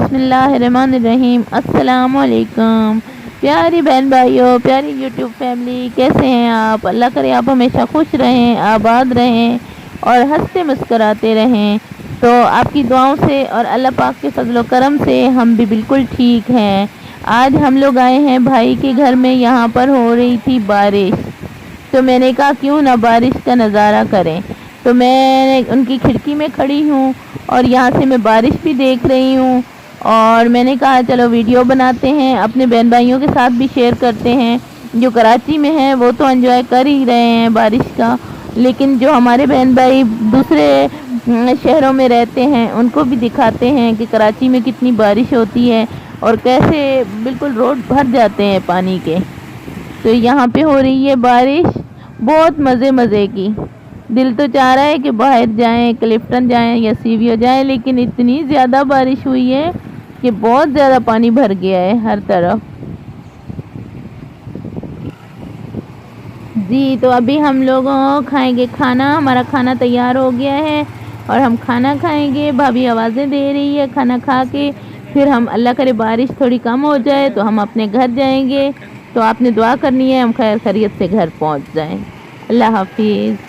बिस्मिल्लाहिर्रहमानिर्रहीम। अस्सलाम वालेकुम प्यारी बहन भाइयों, प्यारी यूट्यूब फैमिली, कैसे हैं आप? अल्लाह करे आप हमेशा खुश रहें, आबाद रहें और हंसते मुस्कराते रहें। तो आपकी दुआओं से और अल्लाह पाक के फजलो करम से हम भी बिल्कुल ठीक हैं। आज हम लोग आए हैं भाई के घर में, यहाँ पर हो रही थी बारिश, तो मैंने कहा क्यों ना बारिश का नज़ारा करें। तो मैं उनकी खिड़की में खड़ी हूँ और यहाँ से मैं बारिश भी देख रही हूँ, और मैंने कहा चलो वीडियो बनाते हैं, अपने बहन भाइयों के साथ भी शेयर करते हैं। जो कराची में हैं वो तो एंजॉय कर ही रहे हैं बारिश का, लेकिन जो हमारे बहन भाई दूसरे शहरों में रहते हैं उनको भी दिखाते हैं कि कराची में कितनी बारिश होती है और कैसे बिल्कुल रोड भर जाते हैं पानी के। तो यहाँ पे हो रही है बारिश बहुत मज़े की। दिल तो चाह रहा है कि बाहर जाएं, क्लिफ्टन जाएं या सीवियो जाएं, लेकिन इतनी ज़्यादा बारिश हुई है कि बहुत ज़्यादा पानी भर गया है हर तरफ। जी तो अभी हम लोग खाएंगे खाना, हमारा खाना तैयार हो गया है और हम खाना खाएंगे। भाभी आवाज़ें दे रही है, खाना खा के फिर हम अल्लाह करे बारिश थोड़ी कम हो जाए तो हम अपने घर जाएंगे। तो आपने दुआ करनी है हम खैर खैरियत से घर पहुंच जाएं। अल्लाह हाफिज़।